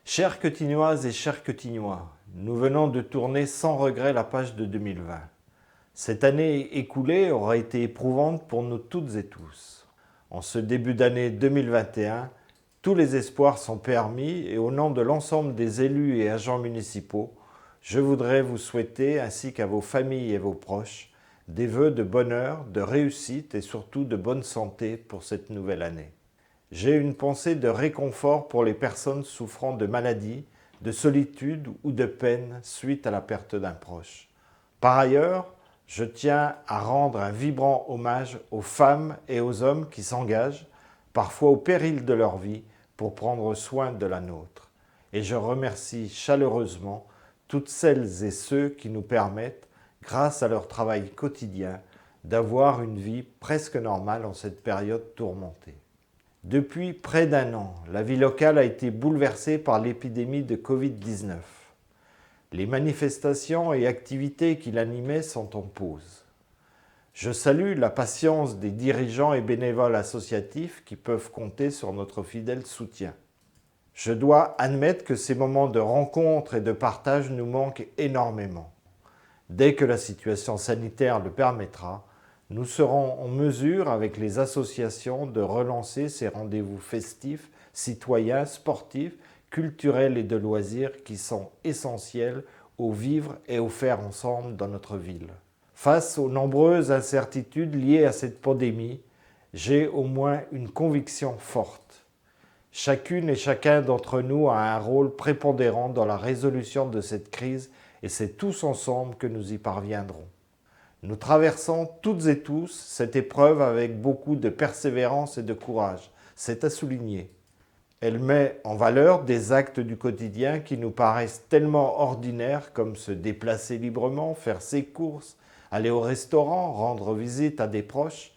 Chères Quetignoises et chers Quetignois, nous venons de tourner sans regret la page de 2020. Cette année écoulée aura été éprouvante pour nous toutes et tous. En ce début d'année 2021, tous les espoirs sont permis et au nom de l'ensemble des élus et agents municipaux, je voudrais vous souhaiter, ainsi qu'à vos familles et vos proches, des vœux de bonheur, de réussite et surtout de bonne santé pour cette nouvelle année. J'ai une pensée de réconfort pour les personnes souffrant de maladies, de solitude ou de peine suite à la perte d'un proche. Par ailleurs, je tiens à rendre un vibrant hommage aux femmes et aux hommes qui s'engagent, parfois au péril de leur vie, pour prendre soin de la nôtre. Et je remercie chaleureusement toutes celles et ceux qui nous permettent, grâce à leur travail quotidien, d'avoir une vie presque normale en cette période tourmentée. Depuis près d'un an, la vie locale a été bouleversée par l'épidémie de Covid-19. Les manifestations et activités qui l'animaient sont en pause. Je salue la patience des dirigeants et bénévoles associatifs qui peuvent compter sur notre fidèle soutien. Je dois admettre que ces moments de rencontre et de partage nous manquent énormément. Dès que la situation sanitaire le permettra, nous serons en mesure, avec les associations, de relancer ces rendez-vous festifs, citoyens, sportifs, culturels et de loisirs qui sont essentiels au vivre et au faire ensemble dans notre ville. Face aux nombreuses incertitudes liées à cette pandémie, j'ai au moins une conviction forte. Chacune et chacun d'entre nous a un rôle prépondérant dans la résolution de cette crise et c'est tous ensemble que nous y parviendrons. Nous traversons toutes et tous cette épreuve avec beaucoup de persévérance et de courage. C'est à souligner. Elle met en valeur des actes du quotidien qui nous paraissent tellement ordinaires comme se déplacer librement, faire ses courses, aller au restaurant, rendre visite à des proches.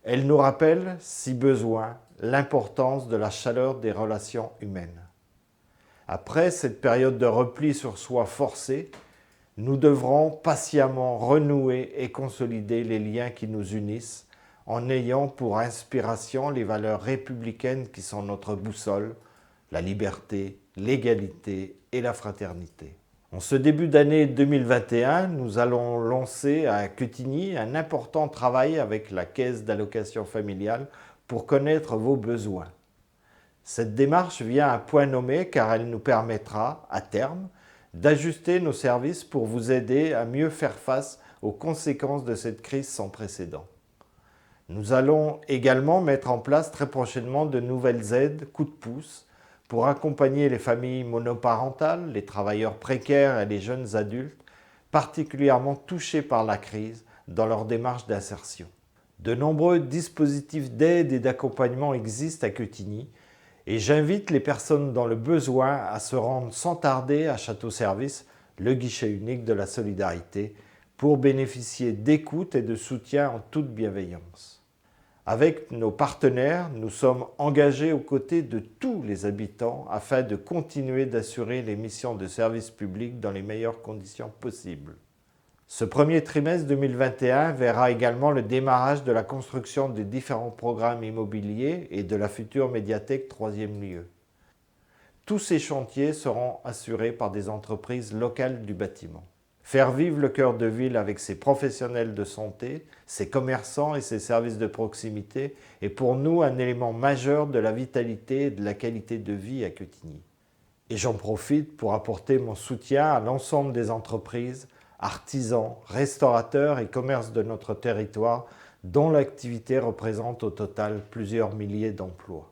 Elle nous rappelle, si besoin, l'importance de la chaleur des relations humaines. Après cette période de repli sur soi forcée, nous devrons patiemment renouer et consolider les liens qui nous unissent en ayant pour inspiration les valeurs républicaines qui sont notre boussole, la liberté, l'égalité et la fraternité. En ce début d'année 2021, nous allons lancer à Quetigny un important travail avec la Caisse d'allocation familiale pour connaître vos besoins. Cette démarche vient à point nommé car elle nous permettra, à terme, d'ajuster nos services pour vous aider à mieux faire face aux conséquences de cette crise sans précédent. Nous allons également mettre en place très prochainement de nouvelles aides, coups de pouce, pour accompagner les familles monoparentales, les travailleurs précaires et les jeunes adultes, particulièrement touchés par la crise dans leur démarche d'insertion. De nombreux dispositifs d'aide et d'accompagnement existent à Quetigny, et j'invite les personnes dans le besoin à se rendre sans tarder à Château-Service, le guichet unique de la solidarité, pour bénéficier d'écoute et de soutien en toute bienveillance. Avec nos partenaires, nous sommes engagés aux côtés de tous les habitants afin de continuer d'assurer les missions de service public dans les meilleures conditions possibles. Ce premier trimestre 2021 verra également le démarrage de la construction des différents programmes immobiliers et de la future médiathèque 3e lieu. Tous ces chantiers seront assurés par des entreprises locales du bâtiment. Faire vivre le cœur de ville avec ses professionnels de santé, ses commerçants et ses services de proximité est pour nous un élément majeur de la vitalité et de la qualité de vie à Quetigny. Et j'en profite pour apporter mon soutien à l'ensemble des entreprises, artisans, restaurateurs et commerces de notre territoire dont l'activité représente au total plusieurs milliers d'emplois.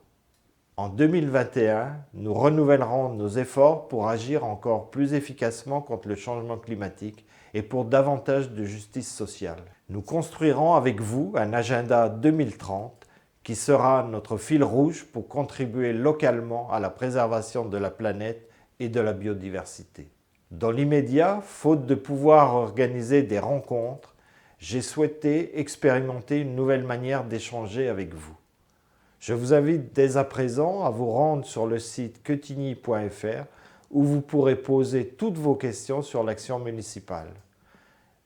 En 2021, nous renouvellerons nos efforts pour agir encore plus efficacement contre le changement climatique et pour davantage de justice sociale. Nous construirons avec vous un agenda 2030 qui sera notre fil rouge pour contribuer localement à la préservation de la planète et de la biodiversité. Dans l'immédiat, faute de pouvoir organiser des rencontres, j'ai souhaité expérimenter une nouvelle manière d'échanger avec vous. Je vous invite dès à présent à vous rendre sur le site quetigny.fr où vous pourrez poser toutes vos questions sur l'action municipale.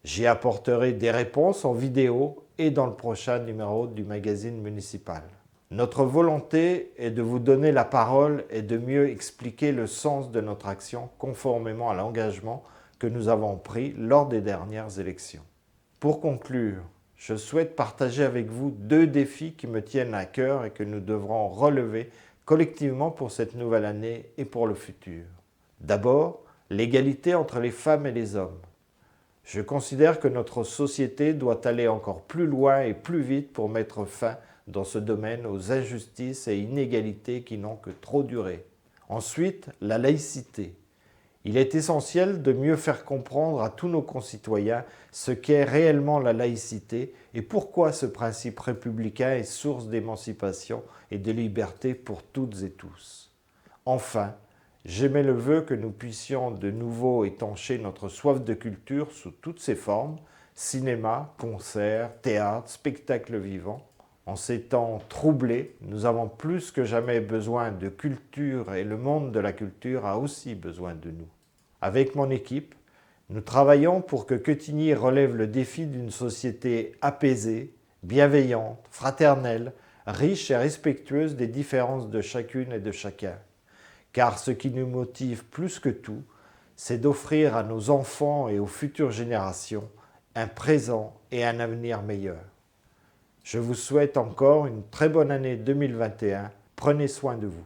J'y apporterai des réponses en vidéo et dans le prochain numéro du magazine municipal. Notre volonté est de vous donner la parole et de mieux expliquer le sens de notre action conformément à l'engagement que nous avons pris lors des dernières élections. Pour conclure, je souhaite partager avec vous 2 défis qui me tiennent à cœur et que nous devrons relever collectivement pour cette nouvelle année et pour le futur. D'abord, l'égalité entre les femmes et les hommes. Je considère que notre société doit aller encore plus loin et plus vite pour mettre fin dans ce domaine aux injustices et inégalités qui n'ont que trop duré. Ensuite, la laïcité. Il est essentiel de mieux faire comprendre à tous nos concitoyens ce qu'est réellement la laïcité et pourquoi ce principe républicain est source d'émancipation et de liberté pour toutes et tous. Enfin, j'émets le vœu que nous puissions de nouveau étancher notre soif de culture sous toutes ses formes, cinéma, concerts, théâtre, spectacles vivants. En ces temps troublés, nous avons plus que jamais besoin de culture et le monde de la culture a aussi besoin de nous. Avec mon équipe, nous travaillons pour que Quetigny relève le défi d'une société apaisée, bienveillante, fraternelle, riche et respectueuse des différences de chacune et de chacun. Car ce qui nous motive plus que tout, c'est d'offrir à nos enfants et aux futures générations un présent et un avenir meilleur. Je vous souhaite encore une très bonne année 2021. Prenez soin de vous.